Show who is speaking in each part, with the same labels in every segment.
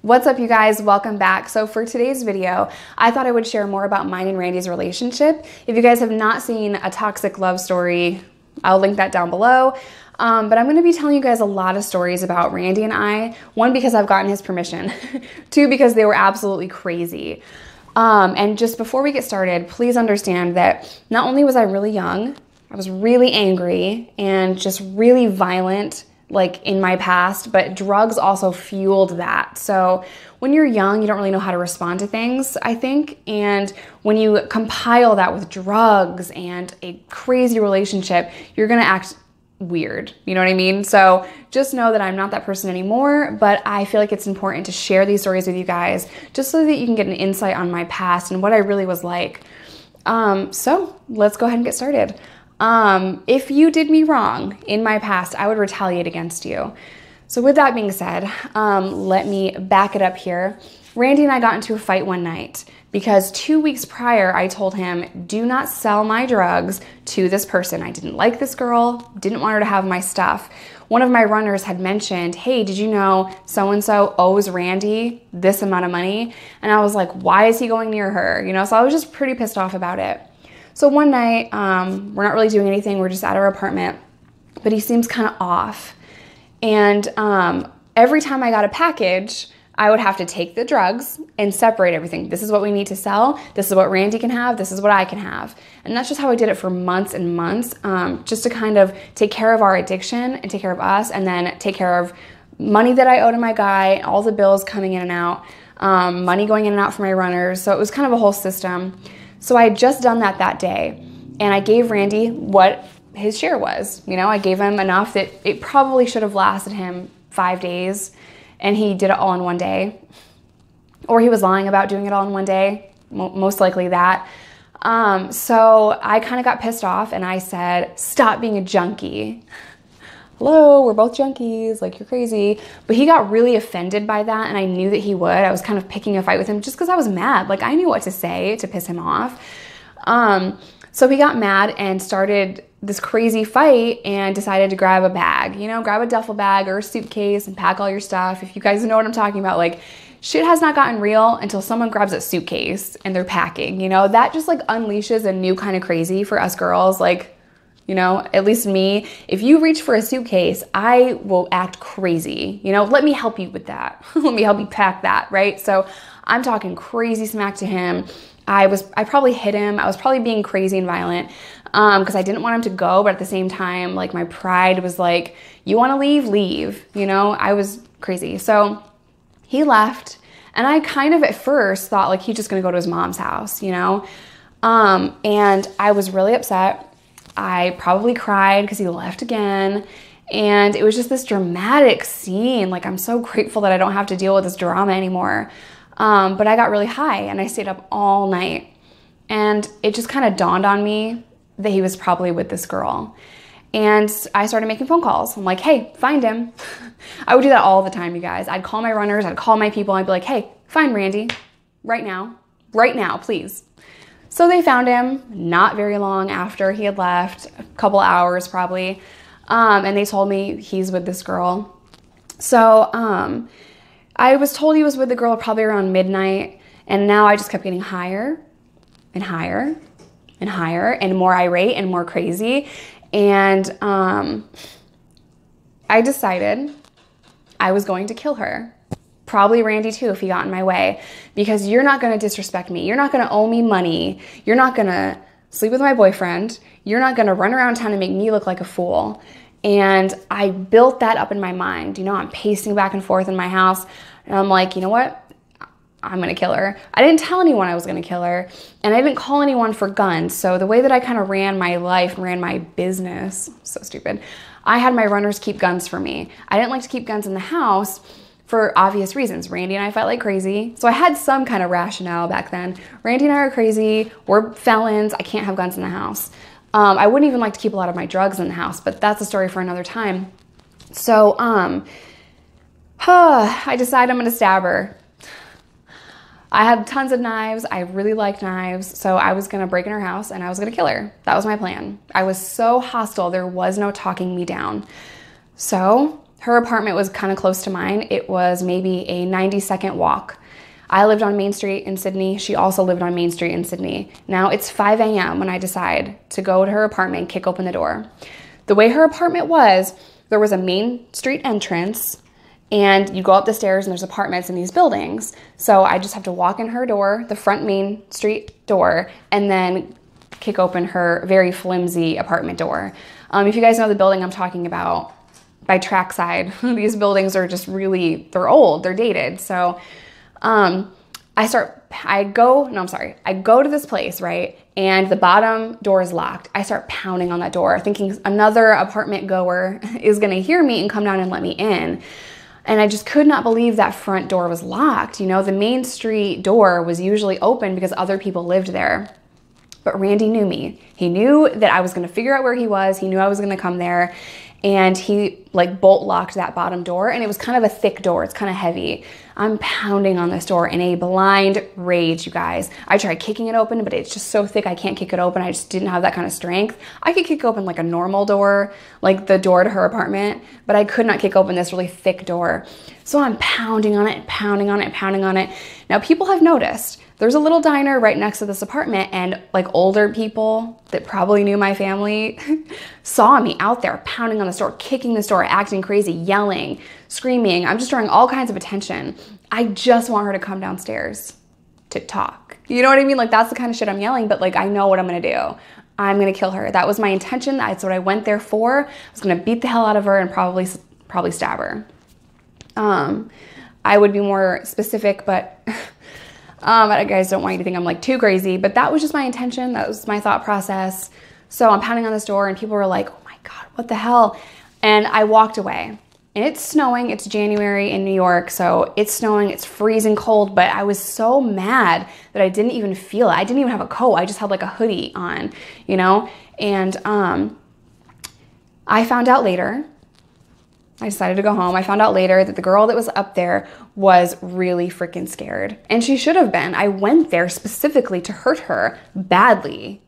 Speaker 1: What's up, you guys? Welcome back. So for today's video, I thought I would share more about mine and Randy's relationship. If you guys have not seen a toxic love story, I'll link that down below. But I'm going to be telling you guys a lot of stories about Randy and I. One, because I've gotten his permission. Two, because they were absolutely crazy. And just before we get started, please understand that not only was I really young, I was really angry and just really violent, like in my past, but drugs also fueled that. So when you're young, you don't really know how to respond to things, I think. And when you compile that with drugs and a crazy relationship, you're going to act weird. You know what I mean? So just know that I'm not that person anymore, but I feel like it's important to share these stories with you guys just so that you can get an insight on my past and what I really was like. So let's go ahead and get started. If you did me wrong in my past, I would retaliate against you. So with that being said, let me back it up here. Randy and I got into a fight one night because 2 weeks prior, I told him, do not sell my drugs to this person. I didn't like this girl, didn't want her to have my stuff. One of my runners had mentioned, hey, did you know so-and-so owes Randy this amount of money? And I was like, why is he going near her? You know, so I was just pretty pissed off about it. So one night, we're not really doing anything. We're just at our apartment, but he seems kind of off. And every time I got a package, I would have to take the drugs and separate everything. This is what we need to sell. This is what Randy can have. This is what I can have. And that's just how I did it for months and months, just to kind of take care of our addiction and take care of us, and then take care of money that I owed to my guy, all the bills coming in and out, money going in and out for my runners. So it was kind of a whole system. So I had just done that day, and I gave Randy what his share was. You know, I gave him enough that it probably should have lasted him 5 days, and he did it all in one day. Or he was lying about doing it all in one day, most likely that. So I kind of got pissed off, and I said, stop being a junkie. Hello, we're both junkies, like, you're crazy. But he got really offended by that, and I knew that he would. I was kind of picking a fight with him just because I was mad. Like, I knew what to say to piss him off. So he got mad and started this crazy fight and decided to grab a bag, you know, grab a duffel bag or a suitcase and pack all your stuff. If you guys know what I'm talking about, like, shit has not gotten real until someone grabs a suitcase and they're packing, you know. That just, like, unleashes a new kind of crazy for us girls, like, you know, at least me. If you reach for a suitcase, I will act crazy. You know, let me help you with that. Let me help you pack that, right? So I'm talking crazy smack to him. I probably hit him. I was probably being crazy and violent because I didn't want him to go, but at the same time, like, my pride was like, you want to leave? Leave. You know, I was crazy. So he left, and I kind of at first thought like he's just going to go to his mom's house, you know, and I was really upset. I probably cried because he left again, and it was just this dramatic scene. Like, I'm so grateful that I don't have to deal with this drama anymore. But I got really high, and I stayed up all night, and it just kind of dawned on me that he was probably with this girl. And I started making phone calls. I'm like, hey, find him. I would do that all the time, you guys. I'd call my runners, I'd call my people, I'd be like, hey, find Randy right now, please. So they found him not very long after he had left, a couple hours probably, and they told me he's with this girl. So I was told he was with the girl probably around midnight, and now I just kept getting higher and higher and higher and more irate and more crazy. And I decided I was going to kill her. Probably Randy too, if he got in my way, because you're not going to disrespect me. You're not going to owe me money. You're not going to sleep with my boyfriend. You're not going to run around town and make me look like a fool. And I built that up in my mind. You know, I'm pacing back and forth in my house, and I'm like, you know what? I'm going to kill her. I didn't tell anyone I was going to kill her, and I didn't call anyone for guns. So the way that I kind of ran my life, ran my business, so stupid, I had my runners keep guns for me. I didn't like to keep guns in the house for obvious reasons. Randy and I fight like crazy. So I had some kind of rationale back then. Randy and I are crazy. We're felons. I can't have guns in the house. I wouldn't even like to keep a lot of my drugs in the house, but that's a story for another time. So I decided I'm going to stab her. I had tons of knives. I really like knives. So I was going to break in her house and I was going to kill her. That was my plan. I was so hostile. There was no talking me down. So Her apartment was kind of close to mine. It was maybe a 90-second walk. I lived on Main Street in Sydney. She also lived on Main Street in Sydney. Now it's 5 a.m. when I decide to go to her apartment and kick open the door. The way her apartment was, there was a Main Street entrance, and you go up the stairs and there's apartments in these buildings. So I just have to walk in her door, the front Main Street door, and then kick open her very flimsy apartment door. If you guys know the building I'm talking about, by Trackside, these buildings are just really, they're old, they're dated. So I go to this place, right? And the bottom door is locked. I start pounding on that door, thinking another apartment goer is gonna hear me and come down and let me in. And I just could not believe that front door was locked. You know, the Main Street door was usually open because other people lived there. But Randy knew me. He knew that I was gonna figure out where he was. He knew I was gonna come there. And he like bolt locked that bottom door, and it was kind of a thick door. It's kind of heavy. I'm pounding on this door in a blind rage, you guys. I tried kicking it open, but it's just so thick I can't kick it open. I just didn't have that kind of strength. I could kick open like a normal door, like the door to her apartment, but I could not kick open this really thick door. So I'm pounding on it, pounding on it, pounding on it. Now people have noticed there's a little diner right next to this apartment, and like older people that probably knew my family saw me out there pounding on this door, kicking this door, acting crazy, yelling, screaming. I'm just drawing all kinds of attention. I just want her to come downstairs to talk. You know what I mean? Like that's the kind of shit I'm yelling, but like I know what I'm gonna do. I'm gonna kill her. That was my intention. That's what I went there for. I was gonna beat the hell out of her and probably stab her. I would be more specific, but I guys don't want you to think I'm like too crazy, but that was just my intention. That was my thought process. So I'm pounding on this door and people were like, oh my God, what the hell? And I walked away. And it's snowing, it's January in New York, so it's snowing, it's freezing cold, but I was so mad that I didn't even feel it. I didn't even have a coat, I just had like a hoodie on, you know? And I found out later, I decided to go home. I found out later that the girl that was up there was really freaking scared. And she should have been. I went there specifically to hurt her badly.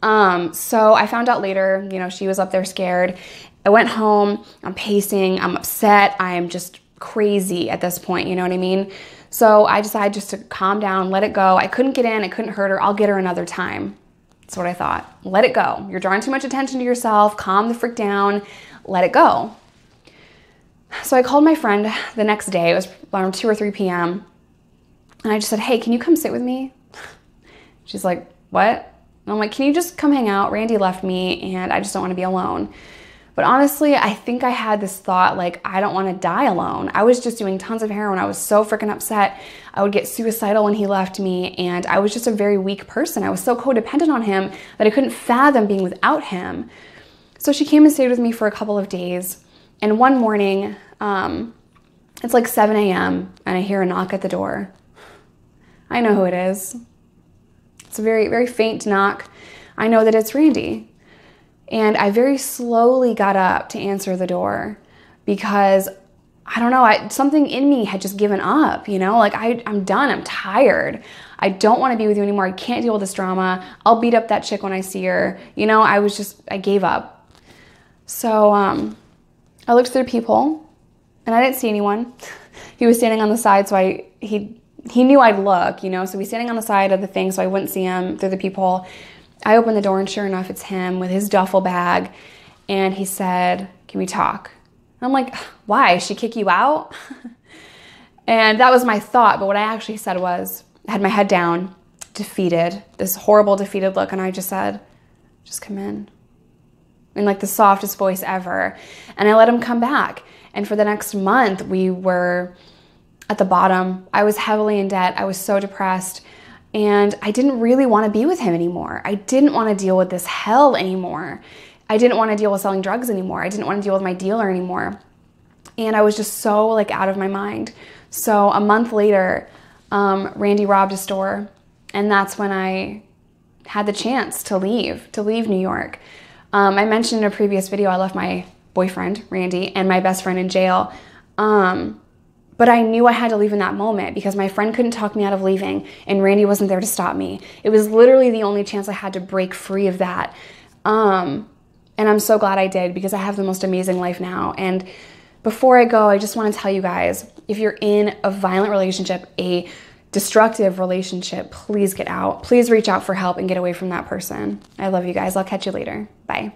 Speaker 1: So I found out later, you know, she was up there scared. I went home, I'm pacing, I'm upset, I'm just crazy at this point, you know what I mean? So I decided just to calm down, let it go. I couldn't get in, I couldn't hurt her, I'll get her another time. That's what I thought. Let it go. You're drawing too much attention to yourself, calm the frick down, let it go. So I called my friend the next day, it was around 2 or 3 p.m. And I just said, hey, can you come sit with me? She's like, what? And I'm like, can you just come hang out? Randy left me and I just don't want to be alone. But honestly, I think I had this thought like, I don't want to die alone. I was just doing tons of heroin. I was so freaking upset. I would get suicidal when he left me, and I was just a very weak person. I was so codependent on him that I couldn't fathom being without him. So she came and stayed with me for a couple of days. And one morning, it's like 7 a.m. and I hear a knock at the door. I know who it is. It's a very, very faint knock. I know that it's Randy. And I very slowly got up to answer the door because, I don't know, something in me had just given up, you know? Like, I'm done, I'm tired. I don't want to be with you anymore. I can't deal with this drama. I'll beat up that chick when I see her. You know, I gave up. So I looked through people and I didn't see anyone. He was standing on the side, so he knew I'd look, you know? So he's standing on the side of the thing so I wouldn't see him through the peephole. I opened the door and sure enough, it's him with his duffel bag. And he said, can we talk? I'm like, why? She kick you out? And that was my thought. But what I actually said was, I had my head down, defeated, this horrible defeated look. And I just said, just come in. In like the softest voice ever. And I let him come back. And for the next month, we were at the bottom. I was heavily in debt. I was so depressed. And I didn't really want to be with him anymore. I didn't want to deal with this hell anymore. I didn't want to deal with selling drugs anymore. I didn't want to deal with my dealer anymore. And I was just so like out of my mind. So a month later, Randy robbed a store. And that's when I had the chance to leave New York. I mentioned in a previous video, I left my boyfriend, Randy, and my best friend in jail. But I knew I had to leave in that moment because my friend couldn't talk me out of leaving and Randy wasn't there to stop me. It was literally the only chance I had to break free of that. And I'm so glad I did because I have the most amazing life now. before I go, I just want to tell you guys, if you're in a violent relationship, a destructive relationship, please get out. Please reach out for help and get away from that person. I love you guys. I'll catch you later. Bye.